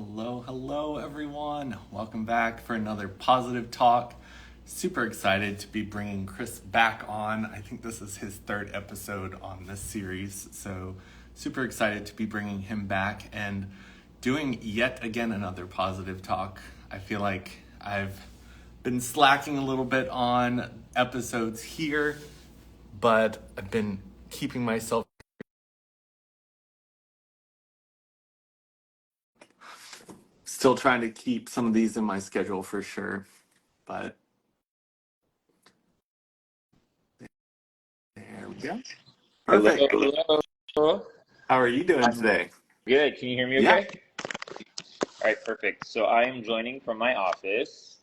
Hello, everyone. Welcome back for another positive talk. Super excited to be bringing Chris back on. I think this is his third episode on this series, so super excited to be bringing him back and doing yet again another positive talk. I feel like I've been slacking a little bit on episodes here, but I've been keeping myself still trying to keep some of these in my schedule for sure. But there we go. Hello, Perfect. hello. How are you doing I'm today? good. Can you hear me Yeah, okay? All right, perfect. So I am joining from my office.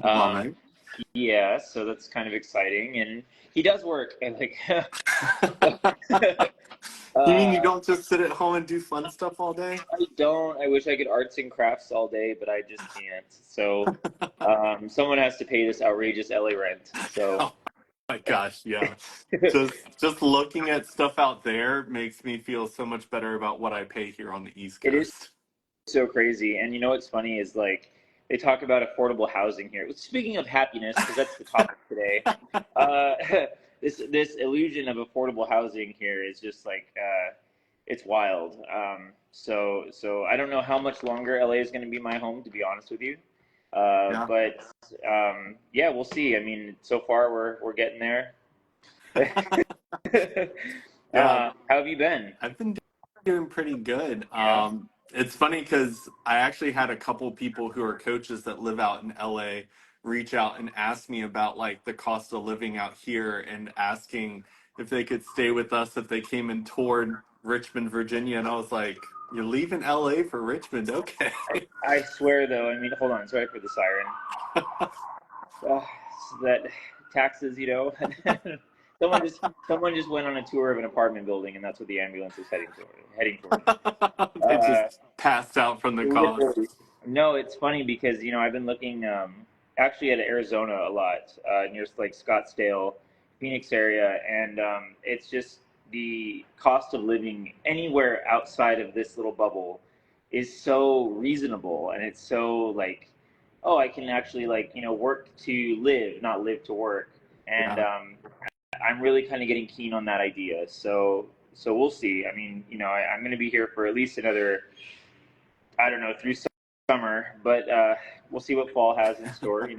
love Um, it. yeah, so that's kind of exciting. And he does work. And like, You mean you uh, don't just sit at home and do fun stuff all day? I don't. I wish I could arts and crafts all day, but I just can't. So someone has to pay this outrageous LA rent. So Oh my gosh, yeah. Just looking at stuff out there makes me feel so much better about what I pay here on the East it is Coast. so crazy. And you know what's funny is like they talk about affordable housing here. Speaking of happiness, because that's the topic today, uh, this illusion of affordable housing here is just like it's wild. So I don't know how much longer LA is going to be my home, to be honest with you. Yeah. But yeah, we'll see. I mean, so far we're getting there. Yeah, How have you been? I've been doing pretty good. Yeah. It's funny because I actually had a couple people who are coaches that live out in LA reach out and ask me about like the cost of living out here and asking if they could stay with us if they came and toured Richmond, Virginia. And I was like, you're leaving LA for Richmond? Okay. I swear though, I mean, hold on, sorry for the siren. uh, that taxes, you know. someone just went on a tour of an apartment building, and that's what the ambulance is heading towards. They Uh, just passed out from the cost. literally. No, it's funny because I've been looking actually at Arizona a lot near like Scottsdale, Phoenix area, and it's just the cost of living anywhere outside of this little bubble is so reasonable, and it's so like, oh, I can actually like work to live, not live to work, and Yeah. I'm really kind of getting keen on that idea. So we'll see. I mean, I'm going to be here for at least another, I don't know, through summer, but we'll see what fall has in store.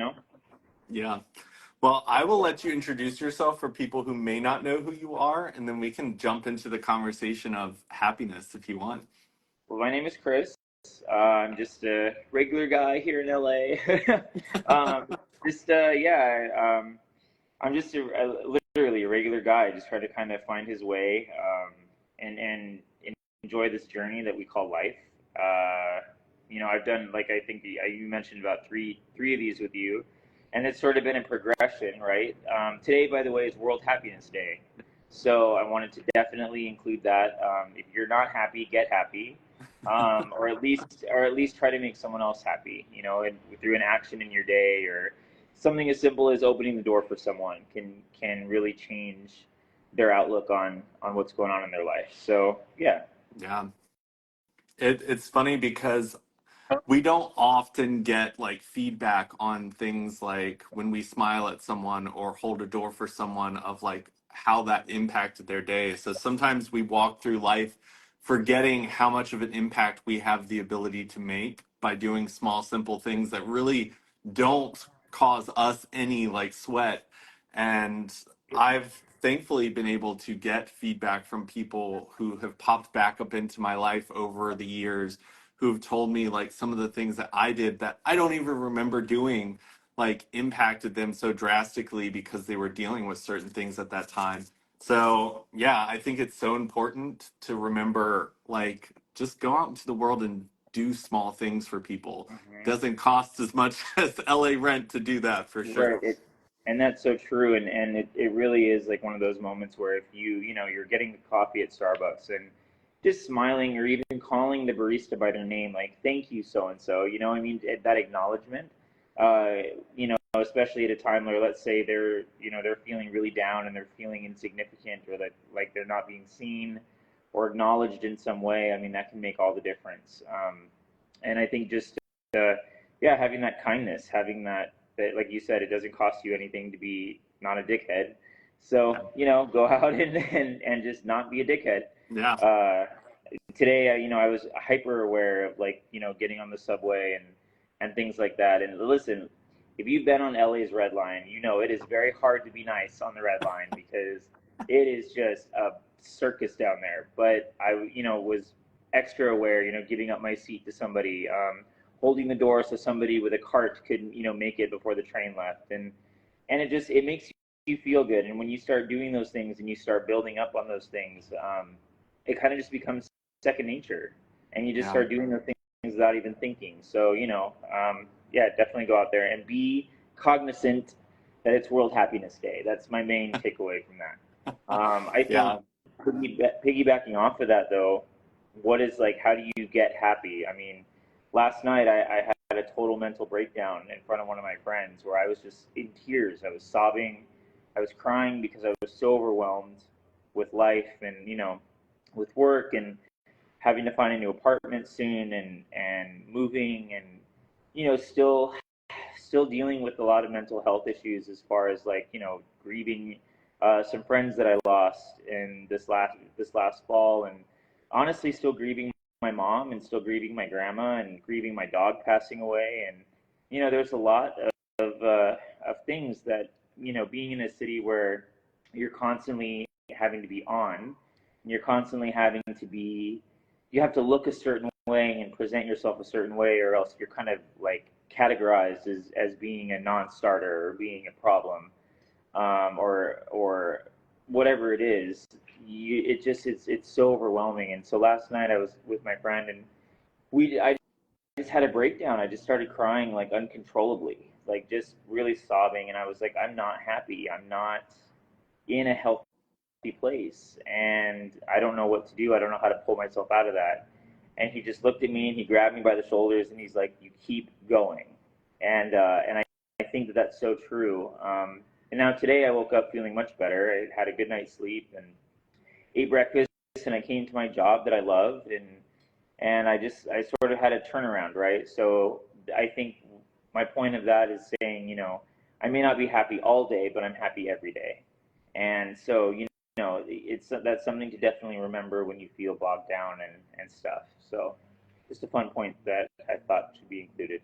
Yeah. Well, I will let you introduce yourself for people who may not know who you are, and then we can jump into the conversation of happiness if you want. Well, my name is Chris. I'm just a regular guy here in LA. Just yeah, I'm just literally a regular guy, just trying to kind of find his way and enjoy this journey that we call life. I've done like I think you mentioned about three of these with you, and it's sort of been a progression, right? Today, by the way, is World Happiness Day, so I wanted to definitely include that. If you're not happy, get happy, or at least try to make someone else happy. And through an action in your day or something as simple as opening the door for someone can really change their outlook on what's going on in their life. So yeah. Yeah. It's funny because we don't often get like feedback on things like when we smile at someone or hold a door for someone of like how that impacted their day. So sometimes we walk through life forgetting how much of an impact we have the ability to make by doing small, simple things that really don't cause us any like sweat. And I've thankfully been able to get feedback from people who have popped back up into my life over the years who've told me like some of the things that I did that I don't even remember doing like impacted them so drastically because they were dealing with certain things at that time. So, yeah, I think it's so important to remember like just go out into the world and do small things for people. Mhm. Doesn't cost as much as LA rent to do that for sure. Right. And that's so true. And it really is like one of those moments where if you're getting the coffee at Starbucks and just smiling or even calling the barista by their name, like, thank you, so and so, I mean, that acknowledgement, especially at a time where let's say they're feeling really down and they're feeling insignificant or like they're not being seen or acknowledged in some way. I mean, that can make all the difference. And I think just yeah, having that kindness, having that like you said, it doesn't cost you anything to be not a dickhead. So, go out and just not be a dickhead. Yeah. Uh, Today, I was hyper aware of, like, getting on the subway and things like that. And listen, if you've been on LA's Red Line, it is very hard to be nice on the Red Line because it is just a circus down there. But I, was extra aware, giving up my seat to somebody, holding the door so somebody with a cart could, make it before the train left. And it makes you feel good. And when you start doing those things and you start building up on those things, it kind of just becomes second nature, and you just Yeah. start doing the things without even thinking. So, yeah, definitely go out there and be cognizant that it's World Happiness Day. That's my main takeaway from that. I think Yeah. piggybacking off of that, though, what is, like, how do you get happy? I mean, last night I had a total mental breakdown in front of one of my friends where I was just in tears. I was sobbing. I was crying because I was so overwhelmed with life and, with work and having to find a new apartment soon and moving and still dealing with a lot of mental health issues as far as, like, grieving some friends that I lost in this last fall, and honestly still grieving my mom and still grieving my grandma and grieving my dog passing away. And there's a lot of things that, being in a city where you're constantly having to be on, and you're constantly having to be, you have to look a certain way and present yourself a certain way, or else you're kind of like categorized as being a non-starter or being a problem, or whatever it is. It's so overwhelming. And so last night I was with my friend, and I just had a breakdown. I just started crying, like, uncontrollably, like, just really sobbing. And I was like, I'm not happy. I'm not in a healthy place, and I don't know what to do. I don't know how to pull myself out of that. And he just looked at me and he grabbed me by the shoulders and he's like, "You keep going." And I think that that's so true. And now today I woke up feeling much better. I had a good night's sleep and ate breakfast, and I came to my job that I loved, and I sort of had a turnaround, right? So I think my point of that is saying, I may not be happy all day, but I'm happy every day. And so, that's something to definitely remember when you feel bogged down and stuff. So just a fun point that I thought should be included.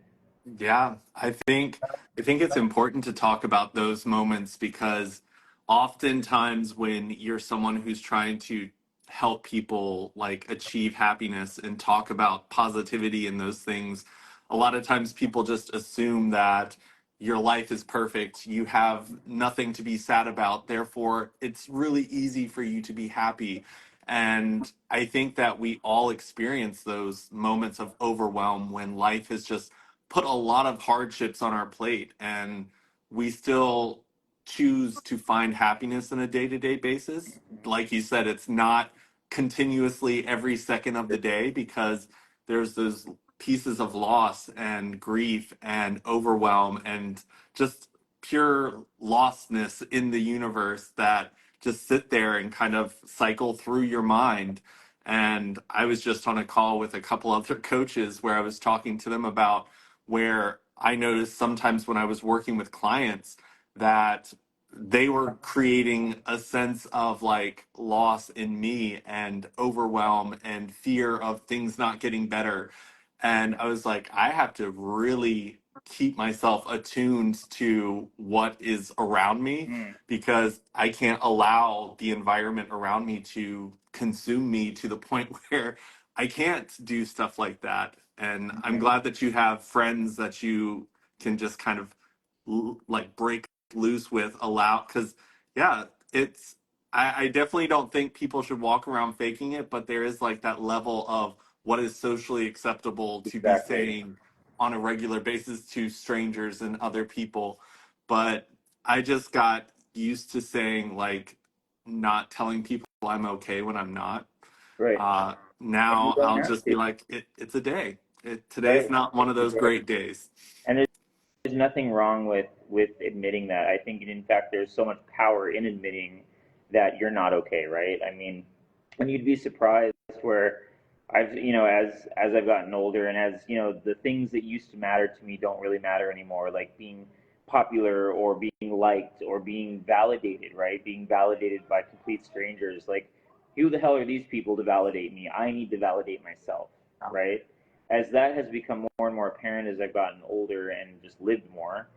Yeah, I think it's important to talk about those moments because oftentimes when you're someone who's trying to help people like achieve happiness and talk about positivity and those things, a lot of times people just assume that your life is perfect, you have nothing to be sad about, therefore it's really easy for you to be happy. And I think that we all experience those moments of overwhelm when life has just put a lot of hardships on our plate and we still choose to find happiness on a day-to-day basis. Like you said, it's not continuously every second of the day because there's those pieces of loss and grief and overwhelm and just pure lostness in the universe that just sit there and kind of cycle through your mind. And I was just on a call with a couple other coaches where I was talking to them about where I noticed sometimes when I was working with clients that they were creating a sense of like loss in me and overwhelm and fear of things not getting better. And I was like, I have to really keep myself attuned to what is around me Mm, because I can't allow the environment around me to consume me to the point where I can't do stuff like that. And I'm mm-hmm. glad that you have friends that you can just kind of like break loose with, allow, because yeah, it's, I definitely don't think people should walk around faking it, but there is like that level of what is socially acceptable to be Exactly. saying on a regular basis to strangers and other people. But I just got used to saying like not telling people I'm okay when I'm not. Right. And you Now don't I'll have just to. be like, it's a day. Today's Right. not one of those great days. And there's nothing wrong with admitting that. I think, in fact, there's so much power in admitting that you're not okay, right? I mean, and you'd be surprised where I've, as I've gotten older, and as, the things that used to matter to me don't really matter anymore, like being popular or being liked or being validated, right? Being validated by complete strangers. Like, who the hell are these people to validate me? I need to validate myself, right? As that has become more and more apparent as I've gotten older and just lived more,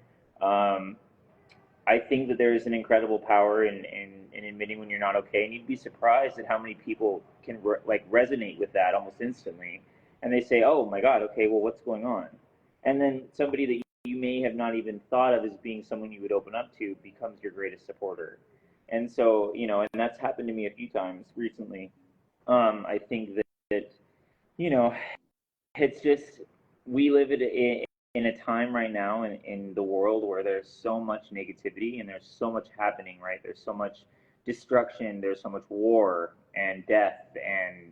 um, I think that there is an incredible power in admitting when you're not okay, and you'd be surprised at how many people can like resonate with that almost instantly, and they say, "Oh my God, okay, well, what's going on?" And then somebody that you may have not even thought of as being someone you would open up to becomes your greatest supporter. And so, and that's happened to me a few times recently. I think that you know it's just we live in a time right now in the world where there's so much negativity and there's so much happening, right? There's so much destruction, there's so much war and death and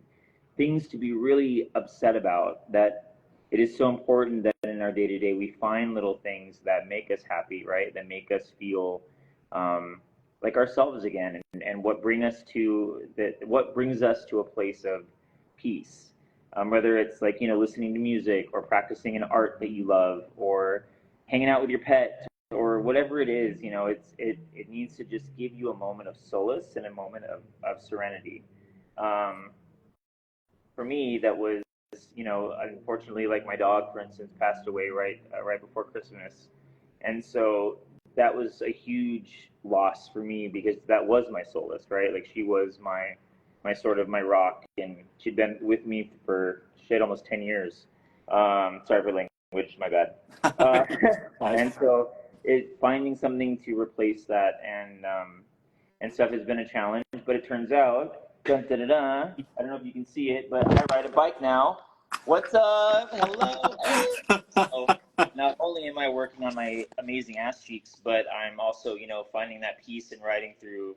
things to be really upset about, that it is so important that in our day to day we find little things that make us happy, right? That make us feel like ourselves again, and what brings us to a place of peace, whether it's like listening to music or practicing an art that you love or hanging out with your pet or whatever it is. It needs to just give you a moment of solace and a moment of serenity. um, for me, that was, unfortunately, like my dog, for instance, passed away right before Christmas, and so that was a huge loss for me because that was my solace, right? Like she was my sort of my rock, and she'd been with me for shit almost 10 years. Sorry for language, my bad. Uh, and so finding something to replace that and stuff has been a challenge, but it turns out, dun, dun, dun, dun, I don't know if you can see it, but I ride a bike now. What's up? Hello. Hey. So not only am I working on my amazing ass cheeks, but I'm also, finding that peace in riding through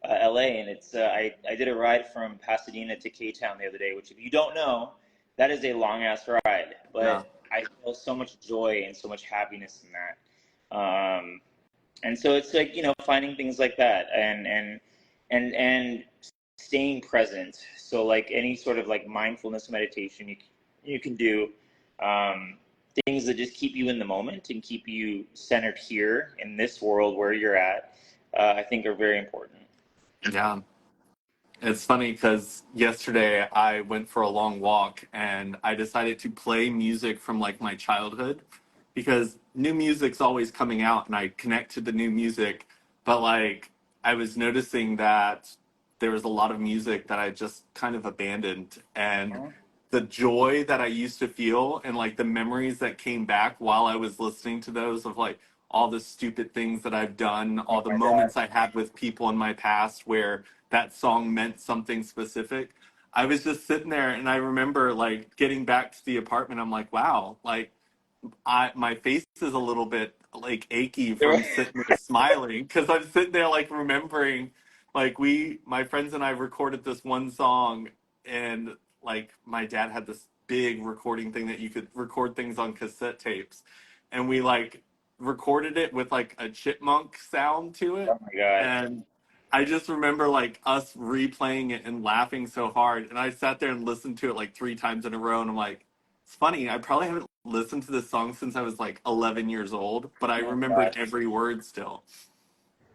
LA. And I did a ride from Pasadena to K-Town the other day, which if you don't know, that is a long ass ride, Yeah. but I feel so much joy and so much happiness in that. And so it's like finding things like that, and staying present. So like any sort of like mindfulness meditation you can do, um, things that just keep you in the moment and keep you centered here in this world where you're at, I think are very important. Yeah. It's funny because yesterday I went for a long walk and I decided to play music from like my childhood because new music's always coming out and I connect to the new music. But like I was noticing that there was a lot of music that I just kind of abandoned, and Uh-huh. the joy that I used to feel and like the memories that came back while I was listening to those of like all the stupid things that I've done, Oh all the my God. moments I had with people in my past where that song meant something specific. I was just sitting there and I remember like getting back to the apartment. I'm like, wow, like my face is a little bit like achy from sitting there smiling because I'm sitting there like remembering, like my friends and I recorded this one song, and like my dad had this big recording thing that you could record things on cassette tapes, and we like recorded it with like a chipmunk sound to Oh it, my God. and I just remember like us replaying it and laughing so hard, and I sat there and listened to it like 3 times in a row, and I'm like, it's funny. I probably haven't listened to this song since I was like 11 years old, but I Oh my remembered God. every word still.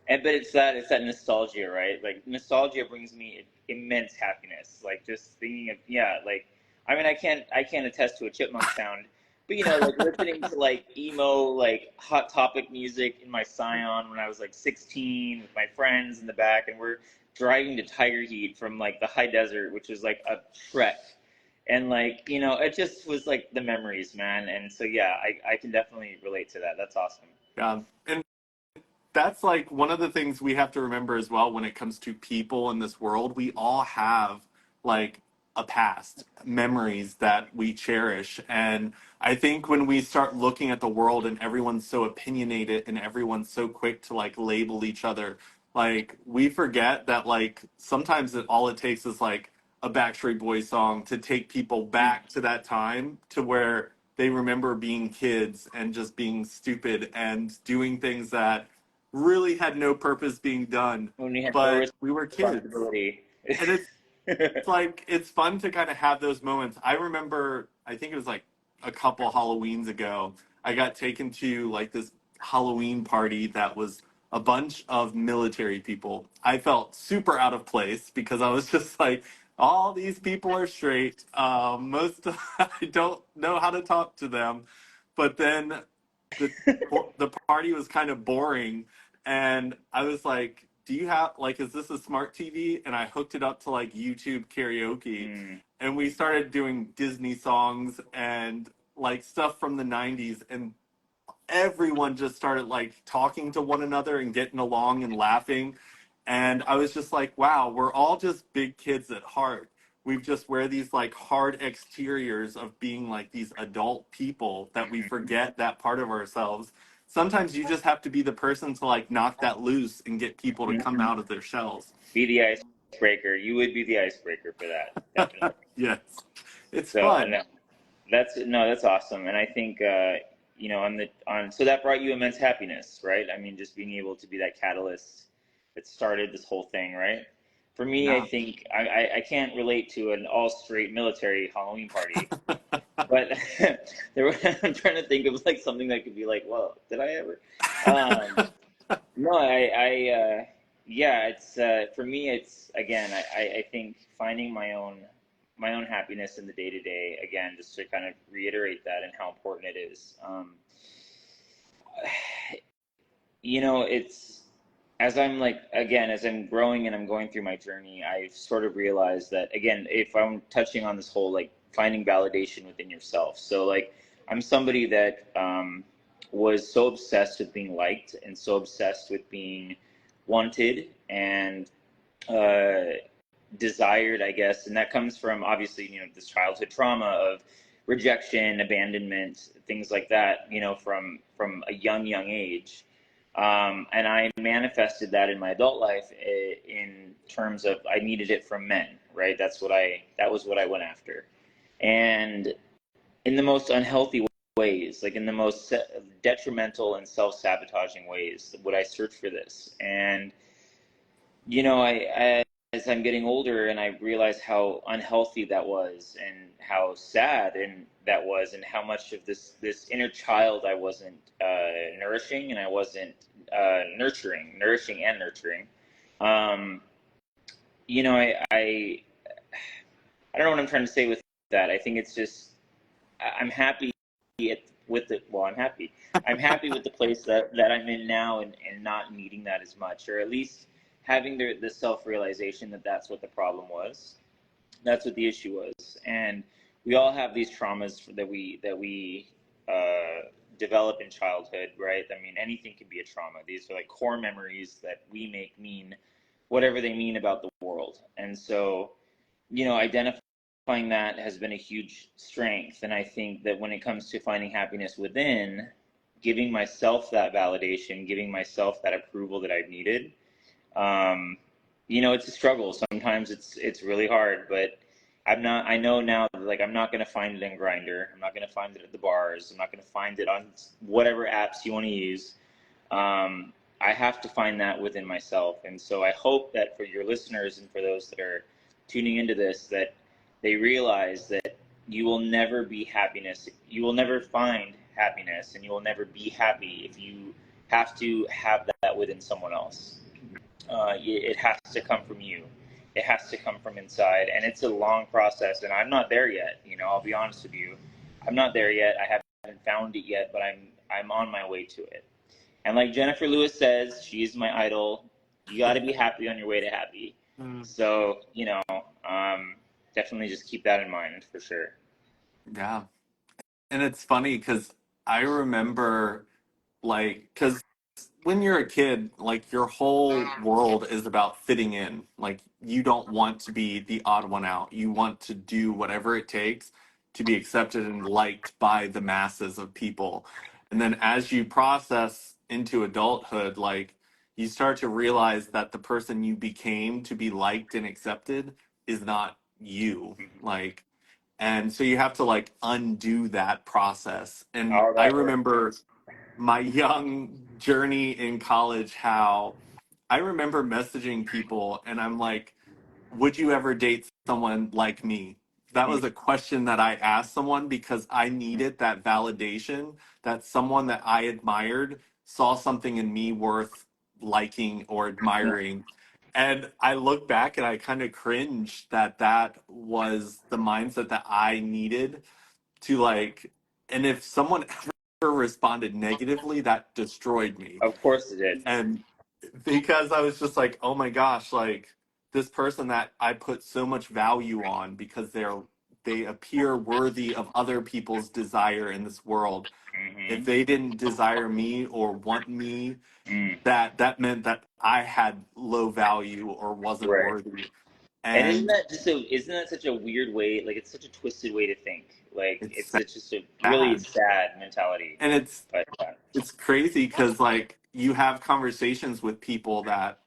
But it's that nostalgia, right? Like nostalgia brings me immense happiness. Like just thinking of, yeah, like I mean I can't attest to a chipmunk sound, but like listening to like emo like hot topic music in my Scion when I was like 16 with my friends in the back, and we're driving to Tiger Heat from like the high desert, which is like a trek. And like, it just was like the memories, man. And so yeah, I can definitely relate to that. That's awesome. Yeah. And that's like one of the things we have to remember as well when it comes to people in this world. We all have like a past, memories that we cherish. And I think when we start looking at the world and everyone's so opinionated and everyone's so quick to like label each other, like we forget that like sometimes all it takes is like a Backstreet Boys song to take people back to that time to where they remember being kids and just being stupid and doing things that really had no purpose being done, When we have no but we were kids. responsibility. And it's it's like it's fun to kind of have those moments. I remember, I think it was like a couple Halloweens ago, I got taken to like this Halloween party that was a bunch of military people. I felt super out of place because I was just like, all these people are straight. Most of, I don't know how to talk to them, but then the the party was kind of boring, and I was like, "Do you have like, is this a smart TV?" And I hooked it up to like YouTube karaoke, Mm, and we started doing Disney songs and like stuff from the '90s, and everyone just started like talking to one another and getting along and laughing. And I was just like, wow, we're all just big kids at heart. We just wear these like hard exteriors of being like these adult people that we mhm, forget that part of ourselves. Sometimes you just have to be the person to like knock that loose and get people to come mhm. out of their shells. Be the icebreaker. You would be the icebreaker for that, definitely. Yes, it's So fun. no, that's awesome, and I think on the on so that brought you immense happiness, right? I mean, just being able to be that catalyst that started this whole thing, right? For me, I Yeah. think I can't relate to an all straight military Halloween party, but I'm trying to think of like something that could be like, well, did I ever? Um, no, yeah, it's for me. It's again, I think finding my own happiness in the day to day. Again, just to kind of reiterate that and how important it is. It's as I'm like again as I'm growing and I'm going through my journey, I've sort of realized that again, if I'm touching on this whole like finding validation within yourself. So like I'm somebody that was so obsessed with being liked and so obsessed with being wanted and uh, desired, I guess, and that comes from obviously this childhood trauma of rejection, abandonment, things like that, from a young age. And I manifested that in my adult life in terms of I needed it from men, right? That was what I went after, and in the most unhealthy ways, like in the most detrimental and self-sabotaging ways, would I search for this. And as I'm getting older and I realize how unhealthy that was and how sad and that was and how much of this inner child I wasn't nourishing and I wasn't nourishing and nurturing. Um, you know, I don't know what I'm trying to say with that. I think it's just I'm happy with it. Well, I'm happy. I'm happy with the place that I'm in now and not needing that as much, or at least having the self realization that that's what the problem was. That's what the issue was, and we all have these traumas that we develop in childhood, right? I mean, anything can be a trauma. These are like core memories that we make mean whatever they mean about the world, and so identifying that has been a huge strength. And I think that when it comes to finding happiness within, giving myself that validation, giving myself that approval that I've needed, it's a struggle. Sometimes it's really hard, but I know now that like I'm not going to find it in Grinder. I'm not going to find it at the bars. I'm not going to find it on whatever apps you want to use. I have to find that within myself. And so I hope that for your listeners and for those that are tuning into this, that they realize that you will never be happiness. You will never find happiness and you will never be happy if you have to have that within someone else. It has to come from you. It has to come from inside. And it's a long process. And I'm not there yet. I'll be honest with you. I'm not there yet. I haven't found it yet, but I'm on my way to it. And like Jennifer Lewis says, she's my idol. You got to be happy on your way to happy. Mm, So, definitely just keep that in mind for sure. yeah. And it's funny because I remember like, because when you're a kid, like your whole world is about fitting in. Like you don't want to be the odd one out. You want to do whatever it takes to be accepted and liked by the masses of people. And then as you process into adulthood, like you start to realize that the person you became to be liked and accepted is not you. Like, and so you have to like undo that process. And All I that work. remember my young journey in college, how I remember messaging people and I'm like, would you ever date someone like me? That was a question that I asked someone because I needed that validation that someone that I admired saw something in me worth liking or admiring. And I look back and I kind of cringe that that was the mindset that I needed to like, and if someone ever responded negatively, that destroyed me. Of course it did. And because I was just like, oh my gosh, like this person that I put so much value on because they appear worthy of other people's desire in this world. If Hmm. they didn't desire me or want me, Mm. that meant that I had low value or wasn't Right. worthy. And isn't And that just so? Isn't that such a weird way? Like it's such a twisted way to think. Like it's it's just a really sad. sad mentality. And But it's crazy because like you have conversations with people that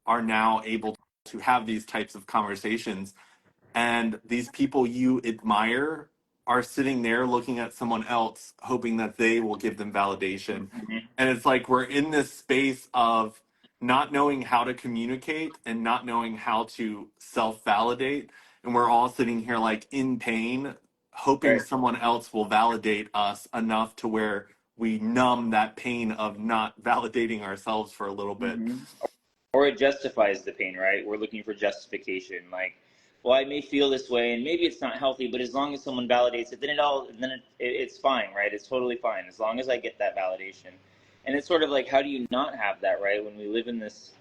are now able to have these types of conversations, and these people you admire are sitting there looking at someone else hoping that they will give them validation. mhm. And it's like we're in this space of not knowing how to communicate and not knowing how to self-validate, and we're all sitting here like in pain hoping Right. someone else will validate us enough to where we numb that pain of not validating ourselves for a little bit. Hmm. Or it justifies the pain, right? We're looking for justification, like, well, I may feel this way, and maybe it's not healthy, but as long as someone validates it, it's fine, right? It's totally fine as long as I get that validation. And it's sort of like, how do you not have that, right? When we live in this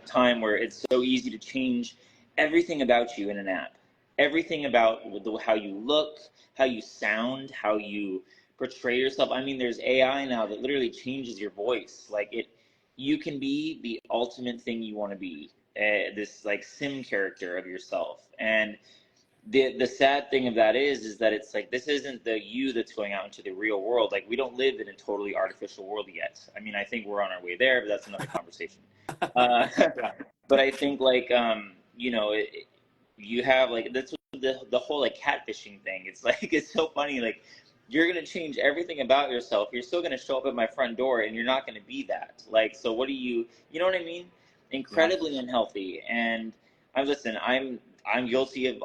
time where it's so easy to change everything about you in an app. Everything about how you look, how you sound, how you portray yourself. I mean, there's AI now that literally changes your voice. Like you can be the ultimate thing you want to be. This like sim character of yourself. And the sad thing of that is that it's like this isn't the you that's going out into the real world. Like we don't live in a totally artificial world yet. I mean, I think we're on our way there, but that's another conversation. Uh, Yeah, but I think like you have like that's the whole like catfishing thing. It's like it's so funny. Like you're gonna change everything about yourself. You're still gonna show up at my front door, and you're not gonna be that. Like so, what do you know what I mean? yeah, Incredibly unhealthy. And I listen. I'm guilty of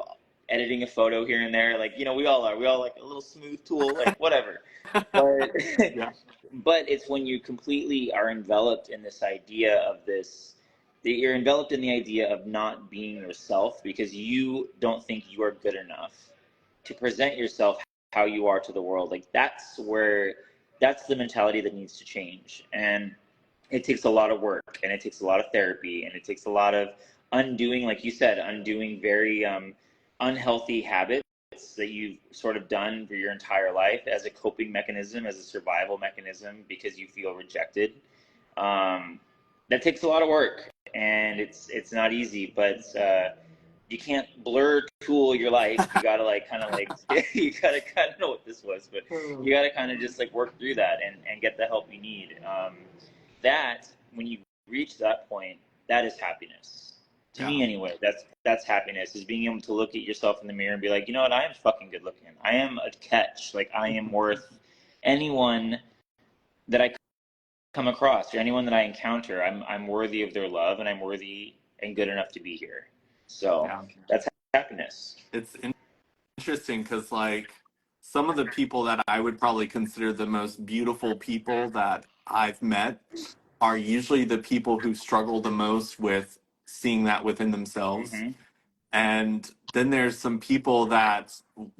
editing a photo here and there. Like we all are. We all like a little smooth tool. Like whatever. But yeah, but it's when you completely are enveloped in this idea of this that you're enveloped in the idea of not being yourself because you don't think you are good enough to present yourself how you are to the world. Like that's the mentality that needs to change. And it takes a lot of work, and it takes a lot of therapy, and it takes a lot of undoing, like you said, undoing very unhealthy habits that you've sort of done for your entire life as a coping mechanism, as a survival mechanism, because you feel rejected. Um, that takes a lot of work, and it's not easy, but you can't blur tool your life. You gotta like kind of like you gotta kind of know what this was, but you gotta kind of just like work through that and get the help you need. That when you reach that point, that is happiness. To yeah, me, anyway, that's happiness. Is being able to look at yourself in the mirror and be like, you know what, I am fucking good looking. I am a catch. Like I am worth anyone that I come across or anyone that I encounter. I'm worthy of their love, and I'm worthy and good enough to be here. So yeah. that's happiness. It's interesting because like some of the people that I would probably consider the most beautiful people that I've met are usually the people who struggle the most with seeing that within themselves. Mm-hmm. And then there's some people that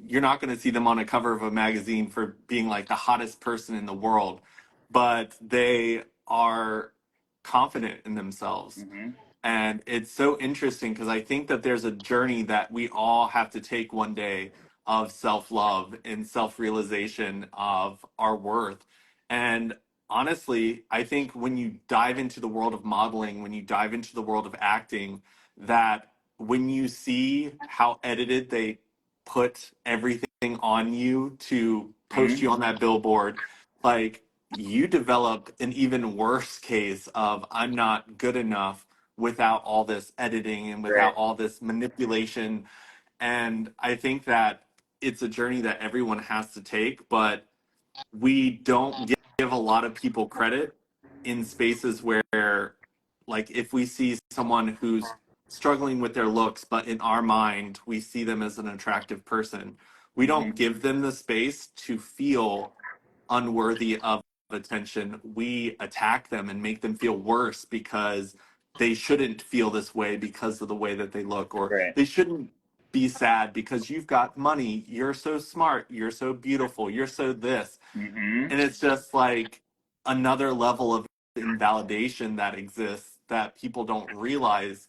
you're not going to see them on a cover of a magazine for being like the hottest person in the world, but they are confident in themselves. Mm-hmm. And it's so interesting because I think that there's a journey that we all have to take one day of self love and self realization of our worth. And honestly, I think when you dive into the world of modeling, when you dive into the world of acting, that when you see how edited they put everything on you to post Mm-hmm. you on that billboard, like you develop an even worse case of I'm not good enough without all this editing and Right. without all this manipulation. And I think that it's a journey that everyone has to take, but we don't give a lot of people credit in spaces where, like, if we see someone who's struggling with their looks, but in our mind, we see them as an attractive person. We don't Hmm. give them the space to feel unworthy of attention. We attack them and make them feel worse because they shouldn't feel this way because of the way that they look, or Right. they shouldn't be sad because you've got money, you're so smart, you're so beautiful, you're so this. Hmm. And it's just like another level of invalidation that exists that people don't realize,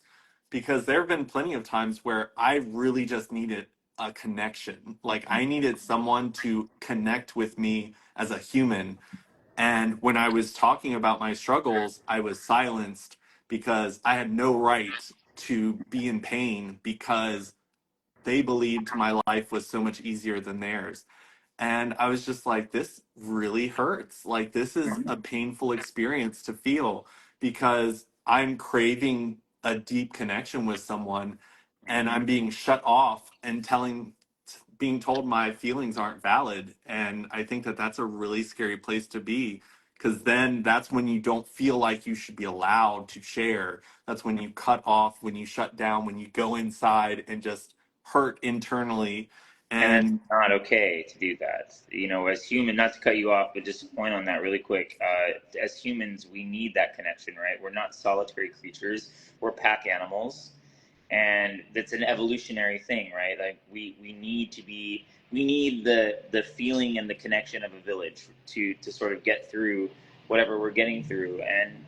because there have been plenty of times where I really just needed a connection. Like I needed someone to connect with me as a human. And when I was talking about my struggles, I was silenced because I had no right to be in pain because they believed my life was so much easier than theirs. And I was just like, this really hurts. Like, this is a painful experience to feel because I'm craving a deep connection with someone and Hmm. I'm being shut off and being told my feelings aren't valid. And I think that that's a really scary place to be, because then that's when you don't feel like you should be allowed to share. That's when you cut off, when you shut down, when you go inside and just hurt internally. And that's And not okay to do that. You know, as human, not to cut you off, but just to point on that really quick. As humans, we need that connection, right? We're not solitary creatures. We're pack animals, and that's an evolutionary thing, right? Like we need to be, we need the feeling and the connection of a village to sort of get through whatever we're getting through. And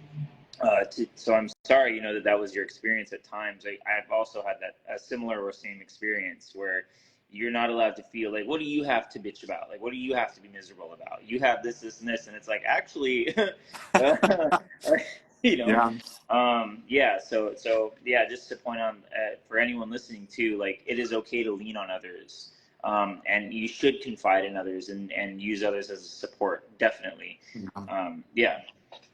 so I'm sorry, you know, that was your experience at times. I've also had that a similar or same experience where you're not allowed to feel like, what do you have to bitch about? Like, what do you have to be miserable about? You have this, this, and this, and it's like actually, uh, you know, yeah, yeah. So yeah, just to point on for anyone listening too, like it is okay to lean on others. And you should confide in others and use others as a support, definitely. yeah. Yeah.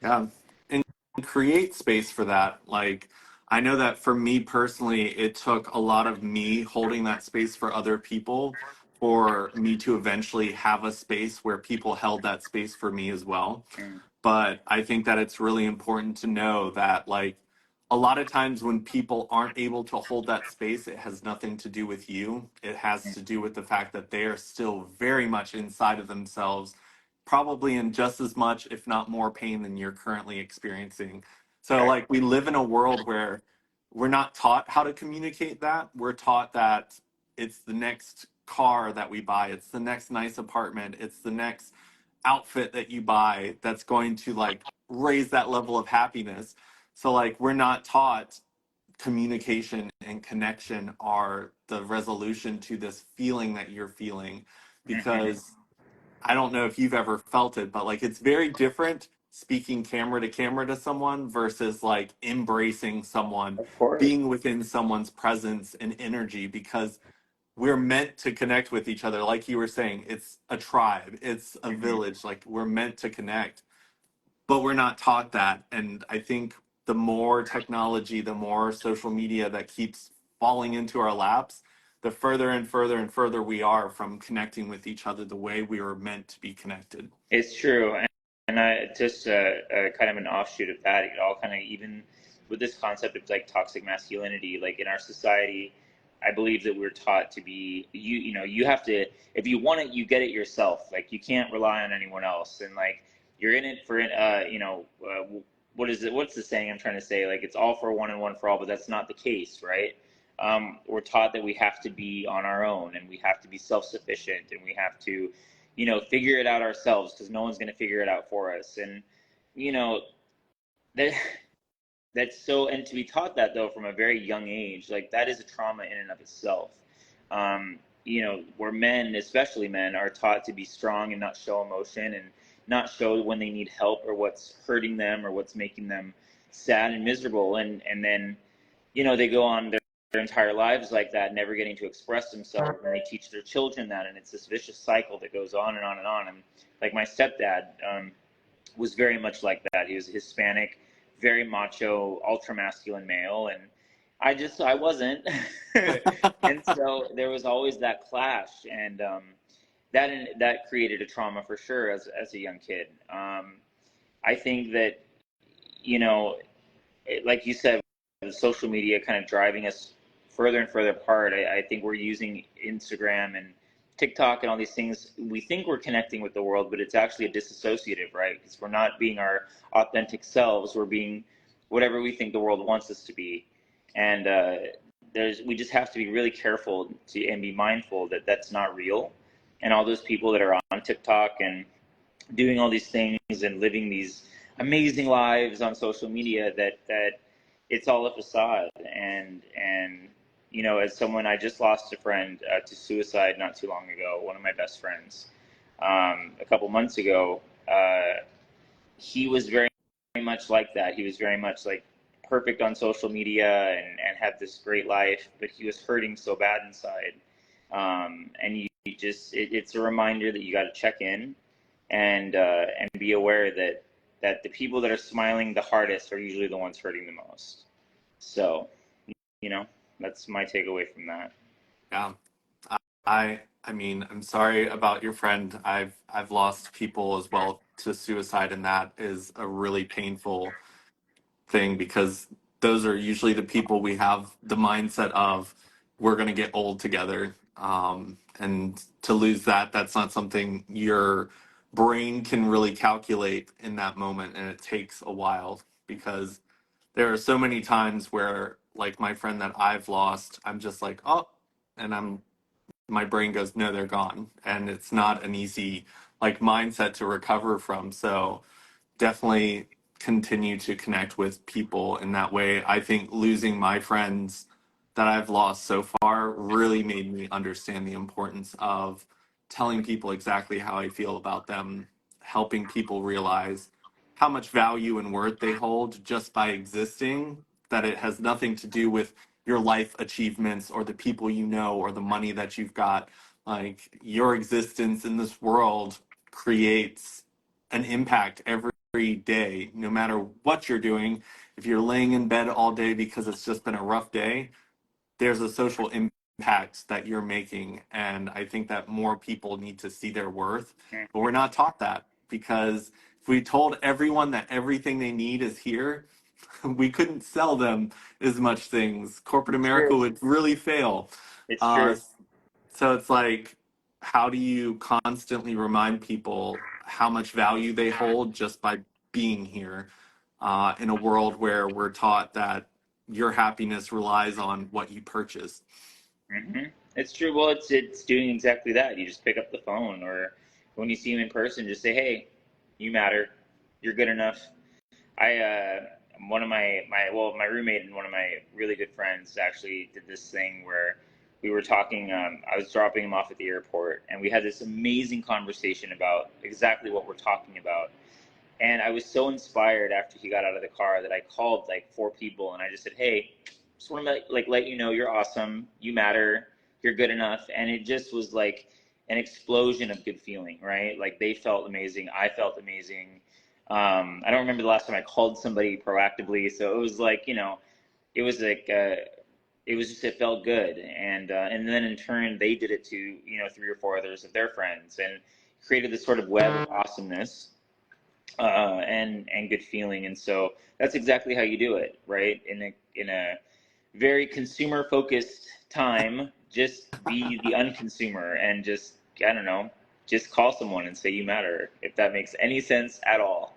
Yeah. And create space for that. Like, I know that for me personally, it took a lot of me holding that space for other people for me to eventually have a space where people held that space for me as well. Mm. But I think that it's really important to know that, like, a lot of times when people aren't able to hold that space, it has nothing to do with you. It has Mm. to do with the fact that they are still very much inside of themselves, probably in just as much, if not more, pain than you're currently experiencing. So, Right. like, we live in a world where we're not taught how to communicate that. We're taught that it's the next car that we buy, it's the next nice apartment, it's the next outfit that you buy that's going to like raise that level of happiness. So like we're not taught communication and connection are the resolution to this feeling that you're feeling, Hmm. because I don't know if you've ever felt it, but like it's very different speaking camera to someone versus like embracing someone, Of course. being within someone's presence and energy, because we're meant to connect with each other. Like you were saying, it's a tribe, it's a Hmm. village. Like we're meant to connect, but we're not taught that. And I think the more technology, the more social media that keeps falling into our laps, the further and further and further we are from connecting with each other the way we were meant to be connected. It's true, and I just kind of an offshoot of that. It all kind of even with this concept of like toxic masculinity, like in our society, I believe that we're taught to be you know you have to, if you want it, you get it yourself. Like you can't rely on anyone else, and like you're in it for what is it? What's the saying I'm trying to say? Like it's all for one and one for all, but that's not the case, right? We're taught that we have to be on our own and we have to be self-sufficient and we have to, you know, figure it out ourselves because no one's going to figure it out for us. And, you know, that that's so, and to be taught that though from a very young age, like that is a trauma in and of itself. You know, where men, especially men, are taught to be strong and not show emotion and not show when they need help or what's hurting them or what's making them sad and miserable. And then, you know, they go on their entire lives like that, never getting to express themselves, and they teach their children that, and it's this vicious cycle that goes on and on and on. And like my stepdad was very much like that. He was Hispanic, very macho, ultra masculine male, and I wasn't, and so there was always that clash, and that created a trauma for sure as a young kid. I think that, you know, like you said, social media kind of driving us further and further apart. I think we're using Instagram and TikTok and all these things. We think we're connecting with the world, but it's actually a disassociative, right? Because we're not being our authentic selves. We're being whatever we think the world wants us to be. And we just have to be really careful and be mindful that that's not real. And all those people that are on TikTok and doing all these things and living these amazing lives on social media, that it's all a facade. And as someone, I just lost a friend to suicide not too long ago, one of my best friends, a couple months ago. He was very, very much like that. He was very much like perfect on social media and had this great life, but he was hurting so bad inside. And you just it's a reminder that you got to check in and be aware that the people that are smiling the hardest are usually the ones hurting the most. So, you know, that's my takeaway from that. Yeah. I mean, I'm sorry about your friend. I've lost people as well to suicide, and that is a really painful thing because those are usually the people we have the mindset of we're going to get old together. And to lose that, that's not something your brain can really calculate in that moment, and it takes a while because there are so many times where, like my friend that I've lost, I'm just like, oh, and my brain goes, no, they're gone. And it's not an easy like mindset to recover from. So definitely continue to connect with people in that way. I think losing my friends that I've lost so far really made me understand the importance of telling people exactly how I feel about them, helping people realize how much value and worth they hold just by existing, that it has nothing to do with your life achievements or the people you know or the money that you've got. Like your existence in this world creates an impact every day, no matter what you're doing. If you're laying in bed all day because it's just been a rough day, there's a social impact that you're making. And I think that more people need to see their worth. But we're not taught that because if we told everyone that everything they need is here, we couldn't sell them as much things. Corporate It's true. America would really fail. It's Uh, true. so it's like, how do you constantly remind people how much value they hold just by being here in a world where we're taught that your happiness relies on what you purchase? It's true. Well, it's doing exactly that. You just pick up the phone, or when you see him in person, just say, "Hey, you matter. You're good enough." I one of my roommate and one of my really good friends actually did this thing where we were talking. I was dropping him off at the airport, and we had this amazing conversation about exactly what we're talking about. And I was so inspired after he got out of the car that I called like four people and I just said, "Hey, just want to like let you know you're awesome, you matter, you're good enough." And it just was like an explosion of good feeling, right? Like they felt amazing, I felt amazing. I don't remember the last time I called somebody proactively, so it was like it was like it was just it felt good, and then in turn they did it to three or four others of their friends and created this sort of web of awesomeness and good feeling. And so that's exactly how you do it, right? In a very consumer focused time, just be the unconsumer and just I don't know, just call someone and say you matter, if that makes any sense at all.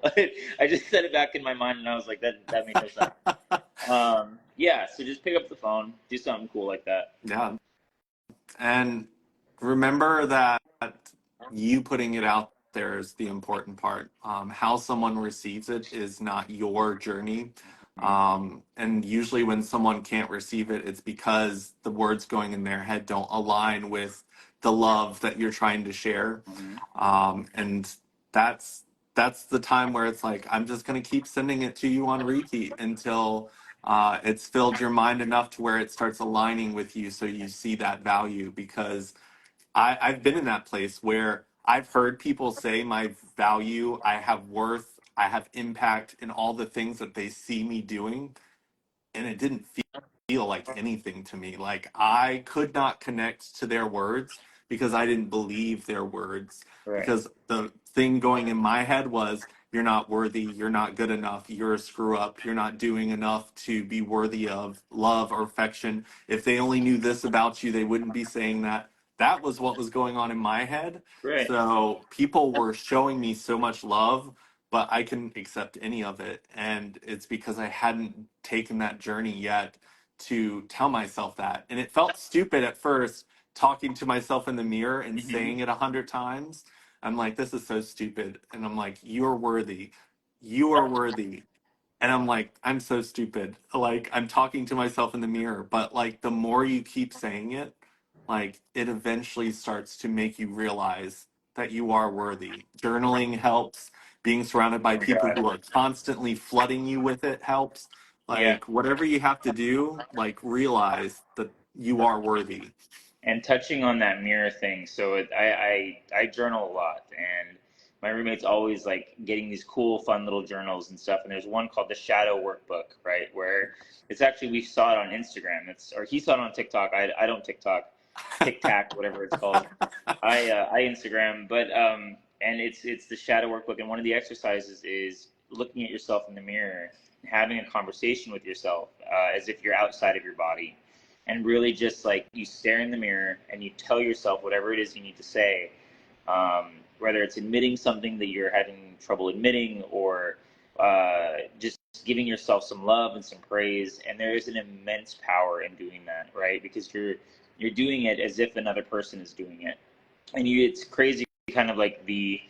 I just said it back in my mind and I was like that made no sense. Yeah, so just pick up the phone, do something cool like that. Yeah. And remember that you putting it out there is the important part. How someone receives it is not your journey. Mm-hmm. And usually, when someone can't receive it, it's because the words going in their head don't align with the love that you're trying to share. Mm-hmm. And that's that's the time where it's like, I'm just going to keep sending it to you on repeat until it's filled your mind enough to where it starts aligning with you, so you see that value. Because I've been in that place where I've heard people say my value, I have worth, I have impact in all the things that they see me doing, and it didn't feel like anything to me. Like I could not connect to their words because I didn't believe their words. Right. Because the thing going in my head was, you're not worthy, you're not good enough, you're a screw up, you're not doing enough to be worthy of love or affection. If they only knew this about you, they wouldn't be saying that. That was what was going on in my head. Right. So people were showing me so much love, but I couldn't accept any of it. And it's because I hadn't taken that journey yet to tell myself that. And it felt stupid at first, talking to myself in the mirror and Hmm. saying it 100 times. I'm like, this is so stupid. And I'm like, you're worthy. You are worthy. And I'm like, I'm so stupid. Like, I'm talking to myself in the mirror. But like, the more you keep saying it, like, it eventually starts to make you realize that you are worthy. Journaling helps. Being surrounded Oh by my people God. who are constantly flooding you with it helps. Yeah. Like, whatever you have to do, like, realize that you are worthy. And touching on that mirror thing, so I journal a lot, and my roommate's always like getting these cool, fun little journals and stuff. And there's one called the Shadow Workbook, right? Where it's actually, we saw it on Instagram. It's, or he saw it on TikTok. I don't TikTok, TikTok, whatever it's called. I Instagram, but and it's the Shadow Workbook, and one of the exercises is looking at yourself in the mirror, and having a conversation with yourself as if you're outside of your body, and really just like you stare in the mirror and you tell yourself whatever it is you need to say, whether it's admitting something that you're having trouble admitting, or just giving yourself some love and some praise. And there is an immense power in doing that, right? Because you're doing it as if another person is doing it, and it's crazy, kind of like the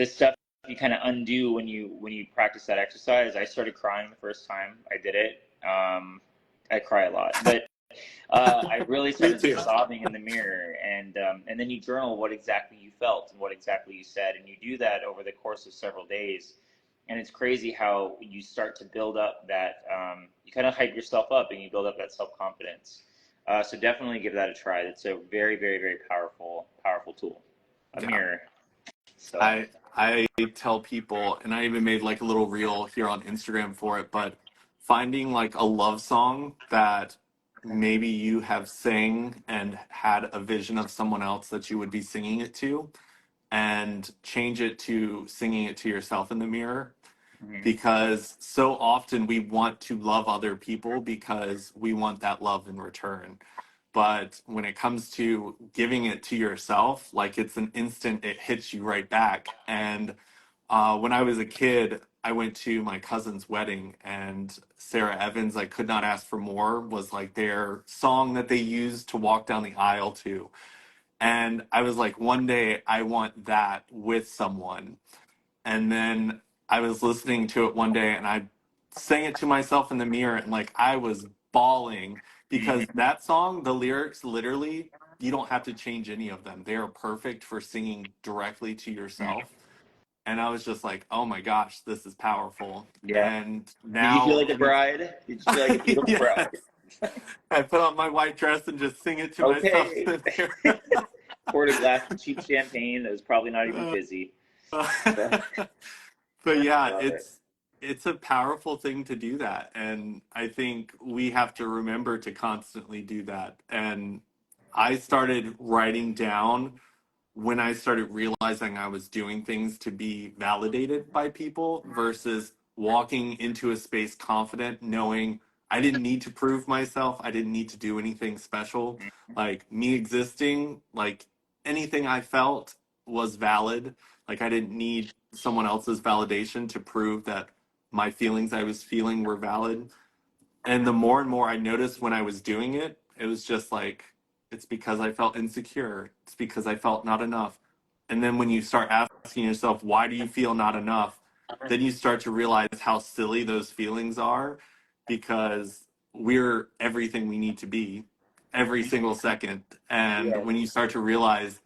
stuff you kind of undo when you practice that exercise. I started crying the first time I did it. I cry a lot, but I really Me started too. sobbing in the mirror, and then you journal what exactly you felt and what exactly you said, and you do that over the course of several days. And it's crazy how you start to build up that, you kind of hype yourself up and you build up that self confidence. So definitely give that a try. It's a very, very, very powerful tool, a Yeah. mirror. So. I tell people, and I even made like a little reel here on Instagram for it, but finding like a love song that maybe you have sang and had a vision of someone else that you would be singing it to, and change it to singing it to yourself in the mirror. Mhm. Because so often we want to love other people because we want that love in return. But when it comes to giving it to yourself, like, it's an instant, it hits you right back. And when I was a kid, I went to my cousin's wedding, and Sarah Evans, I Could Not Ask for More, was like their song that they used to walk down the aisle to. And I was like, one day I want that with someone. And then I was listening to it one day, and I sang it to myself in the mirror, and like, I was bawling because Mhm. that song, the lyrics, literally, you don't have to change any of them. They are perfect for singing directly to yourself. And I was just like, oh my gosh, this is powerful. Yeah. And Did you feel now, like a bride? Did you feel like a beautiful yes, bride? I put on my white dress and just sing it to myself Okay. in the mirror. Poured a glass of cheap champagne that was probably not even fizzy. So, But I yeah, love it. it's a powerful thing to do that, and I think we have to remember to constantly do that. And I started writing down when I started realizing I was doing things to be validated by people versus walking into a space confident, knowing I didn't need to prove myself, I didn't need to do anything special. Like, me existing, like, anything I felt was valid. Like, I didn't need someone else's validation to prove that my feelings I was feeling were valid. And the more and more I noticed when I was doing it, it was just like, it's because I felt insecure. It's because I felt not enough. And then when you start asking yourself, why do you feel not enough? Then you start to realize how silly those feelings are, because we're everything we need to be every single second. And Yeah. when you start to realize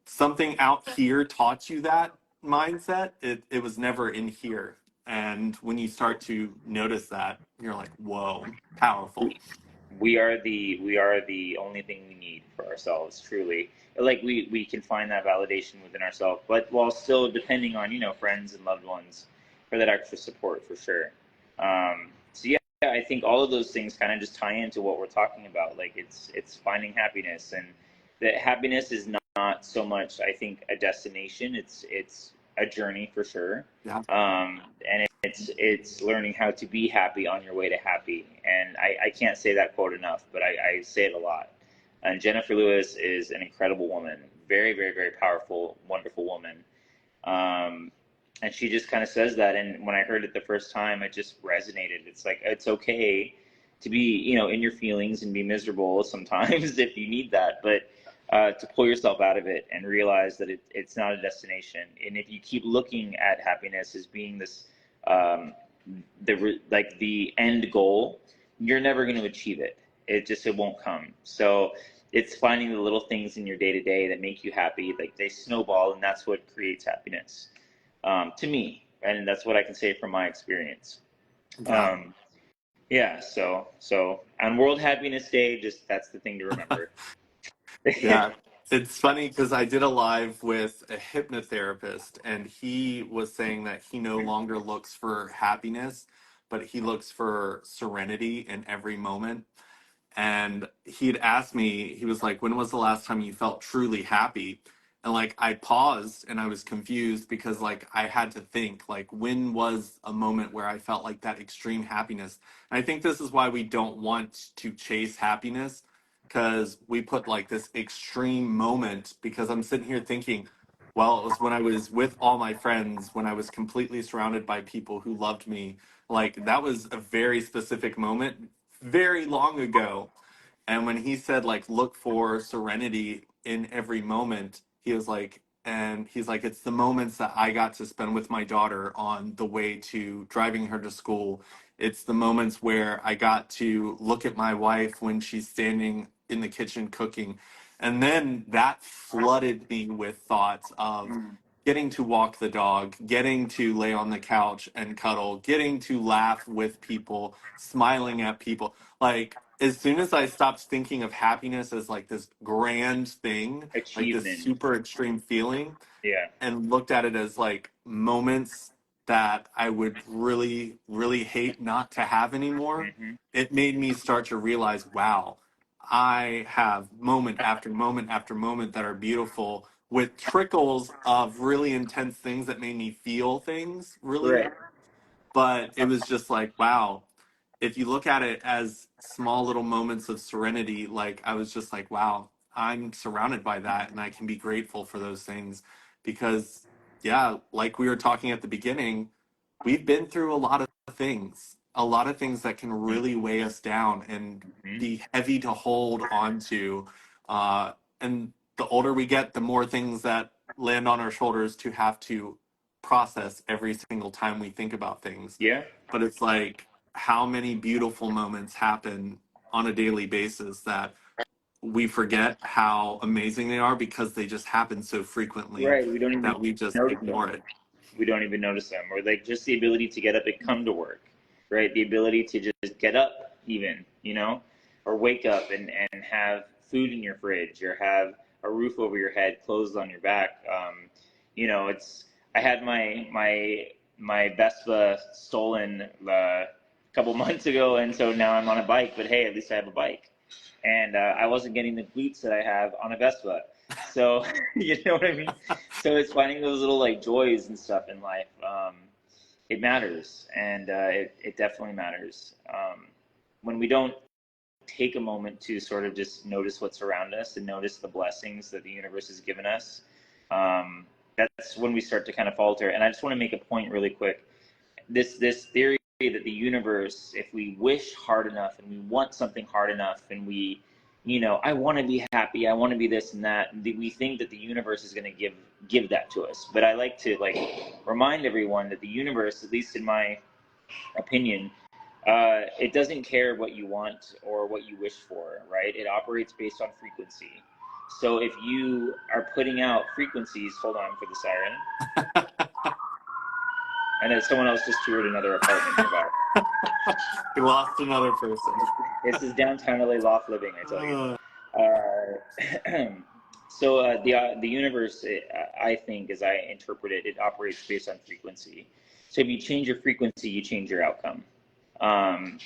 something out here taught you that mindset, it was never in here. And when you start to notice that, you're like, whoa, powerful. We are the only thing we need for ourselves, truly. Like we can find that validation within ourselves, but while still depending on, friends and loved ones for that extra support, for sure. So yeah, I think all of those things kind of just tie into what we're talking about. Like it's finding happiness, and that happiness is not so much, I think, a destination. It's a journey for sure. Yeah. And it's learning how to be happy on your way to happy. And I can't say that quote enough, but I say it a lot. And Jennifer Lewis is an incredible woman, very, very, very powerful, wonderful woman. Um, and she just kind of says that. And when I heard it the first time, it just resonated. It's like, it's okay to be, in your feelings and be miserable sometimes if you need that, but to pull yourself out of it and realize that it's not a destination. And if you keep looking at happiness as being this, the end goal, you're never going to achieve it. It won't come. So it's finding the little things in your day to day that make you happy. Like they snowball, and that's what creates happiness, to me. And that's what I can say from my experience. Yeah. Yeah. So on World Happiness Day, just that's the thing to remember. Yeah. It's funny because I did a live with a hypnotherapist, and he was saying that he no longer looks for happiness, but he looks for serenity in every moment. And he'd asked me, he was like, when was the last time you felt truly happy? And like I paused and I was confused because like I had to think like when was a moment where I felt like that extreme happiness. And I think this is why we don't want to chase happiness, because we put like this extreme moment, because I'm sitting here thinking, well, it was when I was with all my friends, when I was completely surrounded by people who loved me. Like that was a very specific moment very long ago. And when he said like look for serenity in every moment, he's like it's the moments that I got to spend with my daughter on the way to driving her to school. It's the moments where I got to look at my wife when she's standing in the kitchen cooking. And then that flooded me with thoughts of getting to walk the dog, getting to lay on the couch and cuddle, getting to laugh with people, smiling at people. Like, as soon as I stopped thinking of happiness as like this grand thing, like this Achievement. super extreme feeling, Yeah. and looked at it as like moments that I would really, really hate not to have anymore, Hmm. it made me start to realize, wow, I have moment after moment after moment that are beautiful with trickles of really intense things that made me feel things really Right. well. But it was just like, wow, if you look at it as small little moments of serenity, like I was just like, wow, I'm surrounded by that and I can be grateful for those things because, yeah, like we were talking at the beginning, we've been through a lot of things that can really weigh us down and Hmm. be heavy to hold on to. And the older we get, the more things that land on our shoulders to have to process every single time we think about things. Yeah. But it's like how many beautiful moments happen on a daily basis that we forget how amazing they are because they just happen so frequently Right. We don't even that we just notice ignore them. it. We don't even notice them, or like just the ability to get up and come to work, right? The ability to just get up, even, or wake up and have food in your fridge, or have a roof over your head, clothes on your back. It's I had my Vespa stolen a couple months ago, and so now I'm on a bike. But hey, at least I have a bike, and I wasn't getting the glutes that I have on a Vespa. So you know what I mean. So it's finding those little like joys and stuff in life. It matters, and it definitely matters. When we don't take a moment to sort of just notice what's around us and notice the blessings that the universe has given us, that's when we start to kind of falter. And I just want to make a point really quick. This theory that the universe, if we wish hard enough and we want something hard enough, and we, I want to be happy, I want to be this and that, and we think that the universe is going to give that to us. But I like to remind everyone that the universe, at least in my opinion, it doesn't care what you want or what you wish for, right? It operates based on frequency. So if you are putting out frequencies, hold on for the siren. And then someone else just toured another apartment nearby. We lost another person. This is downtown LA loft living, I tell you. Uh, So the universe, I think, as I interpret it, it operates based on frequency. So if you change your frequency, you change your outcome. Um,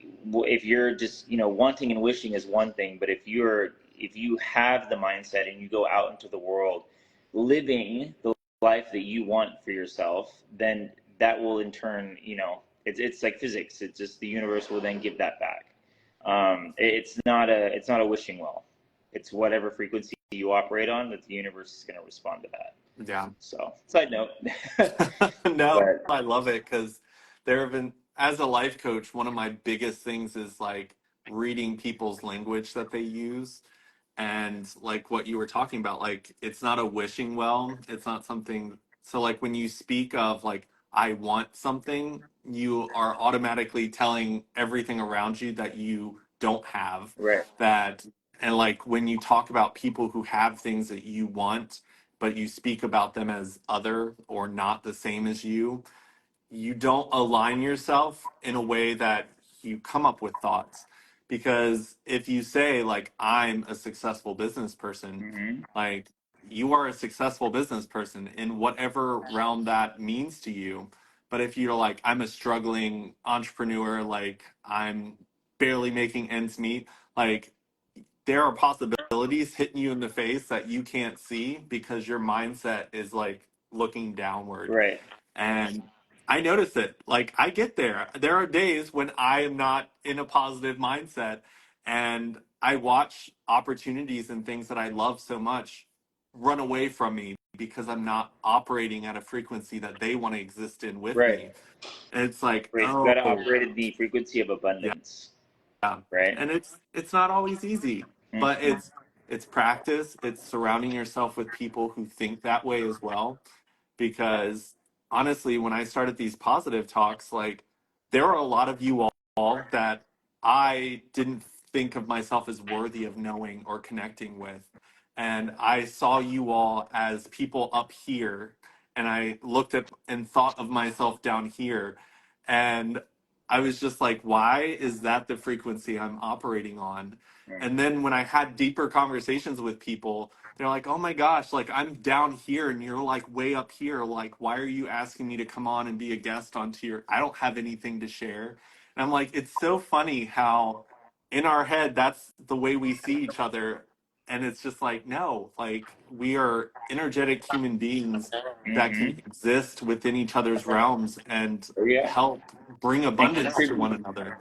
if you're just wanting and wishing is one thing, but if you have the mindset and you go out into the world living the life that you want for yourself, then that will in turn, it's like physics. It's just the universe will then give that back. It's not a wishing well. It's whatever frequency you operate on that the universe is going to respond to that. Yeah. So, side note. No, But I love it because there have been, as a life coach, one of my biggest things is like reading people's language that they use. And like what you were talking about, like it's not a wishing well, it's not something. So, like when you speak of like, I want something, you are automatically telling everything around you that you don't have right, that. And like when you talk about people who have things that you want, but you speak about them as other or not the same as you don't align yourself in a way that you come up with thoughts. Because if you say like I'm a successful business person, hmm like you are a successful business person in whatever realm that means to you. But if you're like I'm a struggling entrepreneur, like I'm barely making ends meet, like there are possibilities hitting you in the face that you can't see because your mindset is like looking downward. right, And I notice it. Like I get there. There are days when I am not in a positive mindset and I watch opportunities and things that I love so much run away from me because I'm not operating at a frequency that they want to exist in with right, me. And it's like, right. You got oh, to operate at the frequency of yeah. abundance, right? And it's not always easy, but hmm it's practice. It's surrounding yourself with people who think that way as well, because honestly, when I started these positive talks, like there are a lot of you all that I didn't think of myself as worthy of knowing or connecting with. And I saw you all as people up here, and I looked at and thought of myself down here. And I was just like, why is that the frequency I'm operating on? And then when I had deeper conversations with people, they're like, oh my gosh, like I'm down here and you're like way up here. Like, why are you asking me to come on and be a guest onto your? I don't have anything to share. And I'm like, it's so funny how in our head, that's the way we see each other. And it's just like, no, like we are energetic human beings that can hmm exist within each other's realms and Oh, yeah, help bring and abundance to one contribute. another.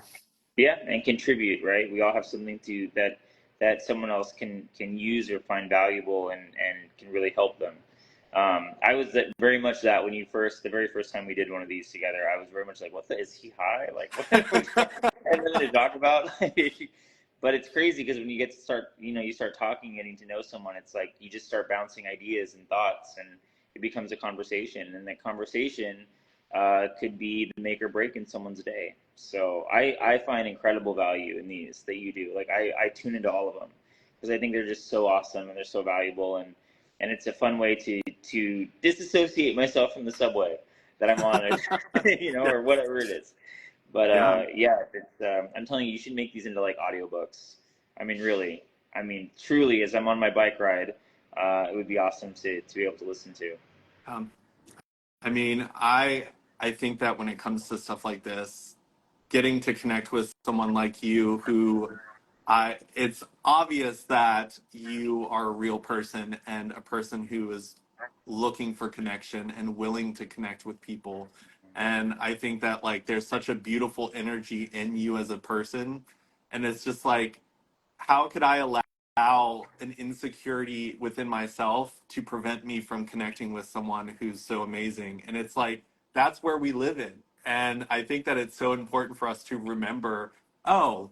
Yeah, and contribute, right? We all have something to that someone else can use or find valuable and can really help them. I was very much that when the very first time we did one of these together, I was very much like, what the, is he high? Like, what are we having nothing to talk about? But it's crazy because when you get to start, you start talking, getting to know someone, it's like you just start bouncing ideas and thoughts, and it becomes a conversation, and that conversation could be the make or break in someone's day. So I find incredible value in these that you do. Like I tune into all of them because I think they're just so awesome and they're so valuable, and it's a fun way to disassociate myself from the subway that I'm on it, Yeah. or whatever it is. But Yeah. yeah, I'm telling you, you should make these into like audiobooks. I mean, really. I mean, truly, as I'm on my bike ride, it would be awesome to be able to listen to. Um, I mean, I think that when it comes to stuff like this, getting to connect with someone like you who I it's obvious that you are a real person and a person who is looking for connection and willing to connect with people. And I think that like there's such a beautiful energy in you as a person. And it's just like how could I allow an insecurity within myself to prevent me from connecting with someone who's so amazing? And it's like, that's where we live in. And I think that it's so important for us to remember, oh,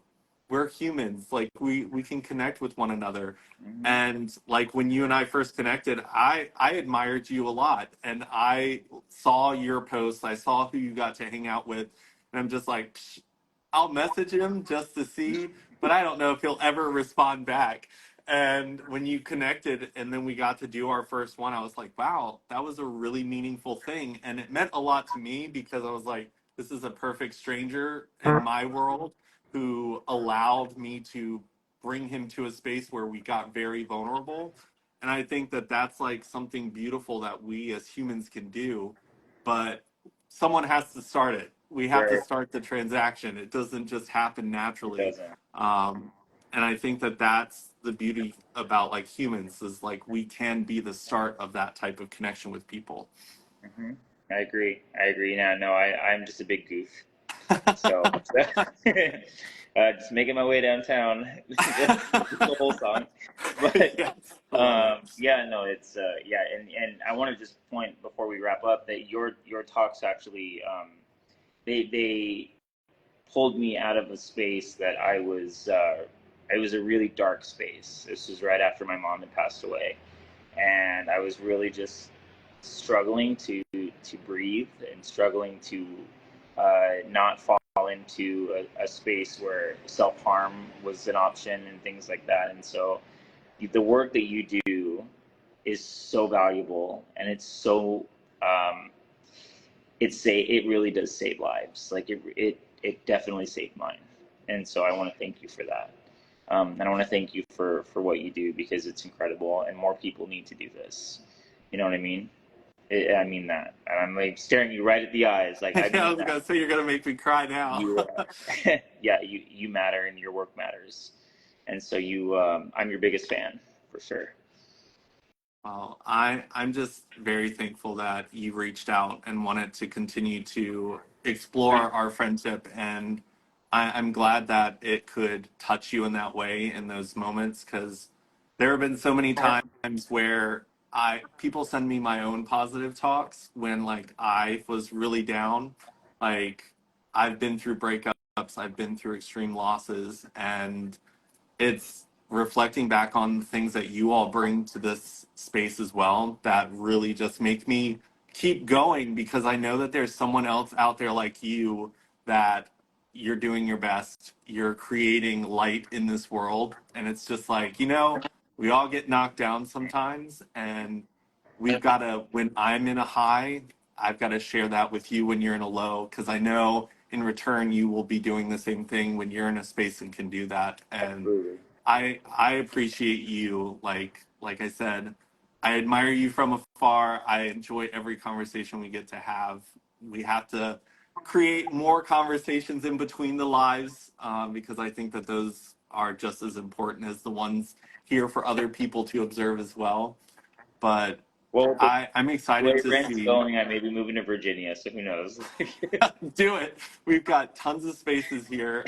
we're humans. Like we can connect with one another. hmm And like when you and I first connected, I admired you a lot. And I saw your posts, I saw who you got to hang out with. And I'm just like, psh, I'll message him just to see, but I don't know if he'll ever respond back. And when you connected and then we got to do our first one, I was like, wow, that was a really meaningful thing. And it meant a lot to me because I was like, this is a perfect stranger in my world who allowed me to bring him to a space where we got very vulnerable. And I think that that's like something beautiful that we as humans can do. But someone has to start it. We have to Right. start the transaction. It doesn't just happen It naturally. doesn't. And I think that that's the beauty about like humans is like we can be the start of that type of connection with people. Hmm. I agree. I agree. Now, no, I'm just a big goof. So, just making my way downtown. It's the whole song, but Yes, I love it. yeah, no, it's yeah, and I want to just point before we wrap up that your talks actually they pulled me out of a space that I was. It was a really dark space. This was right after my mom had passed away, and I was really just struggling to breathe and struggling to not fall into a space where self harm was an option and things like that. And so the work that you do is so valuable, and it's so um, it really does save lives. Like it definitely saved mine, and so I want to thank you for that. And I want to thank you for what you do because it's incredible, and more people need to do this. You know what I mean? I mean that, and I'm like staring you right at the eyes, like I Yeah, I mean was that. gonna say you're gonna make me cry now. You, yeah, you matter, and your work matters, and so I'm your biggest fan for sure. Well, I'm just very thankful that you reached out and wanted to continue to explore our friendship, and I'm glad that it could touch you in that way in those moments because there have been so many times where I people send me my own positive talks when like I was really down. Like I've been through breakups, I've been through extreme losses, and it's reflecting back on things that you all bring to this space as well that really just make me keep going because I know that there's someone else out there like you that you're doing your best, you're creating light in this world, and it's just like, we all get knocked down sometimes, and we've got to, when I'm in a high, I've got to share that with you when you're in a low because I know in return you will be doing the same thing when you're in a space and can do that. And Absolutely. I appreciate you. Like I said, I admire you from afar. I enjoy every conversation we get to have. We have to create more conversations in between the lives because I think that those are just as important as the ones here for other people to observe as well. But Well, I'm the excited way to rent's see. going, I may be moving to Virginia, so who knows? Do it. We've got tons of spaces here.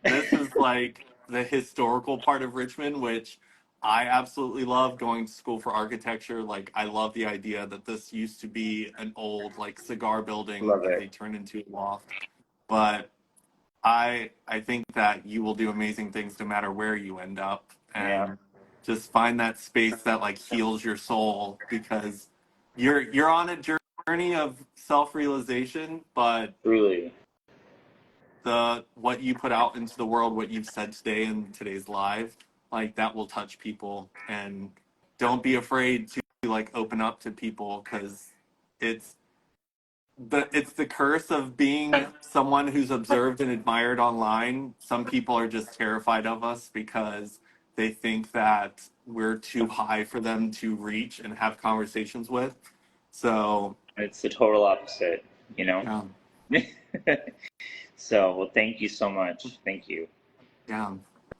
This is like the historical part of Richmond, which I absolutely love going to school for architecture. Like, I love the idea that this used to be an old, like, cigar building Love that it. they turned into a loft. But I think that you will do amazing things no matter where you end up, Yeah, and just find that space that like heals your soul because you're on a journey of self-realization, but truly. the what you put out into the world, what you've said today in today's live, like that will touch people. And don't be afraid to like open up to people because it's it's the curse of being someone who's observed and admired online. Some people are just terrified of us because they think that we're too high for them to reach and have conversations with. So, It's the total opposite, you know? yeah, So, well, thank you so much. Thank you. yeah.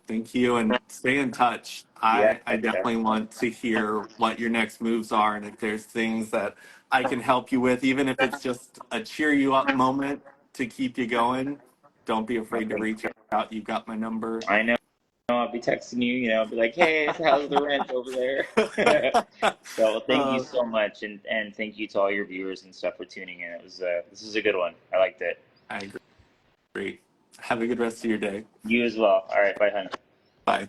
Thank you and stay in touch. Yeah, I yeah, definitely want to hear what your next moves are and if there's things that I can help you with, even if it's just a cheer you up moment to keep you going. Don't be no, afraid to thank reach you. out. You got my number. I know I'll be texting you, I'll be like, hey, so how's the rent over there? So, well, thank you uh, so much. And thank you to all your viewers and stuff for tuning in. This is a good one. I liked it. I agree. Have a good rest of your day. You as well. All right, bye, honey. Bye.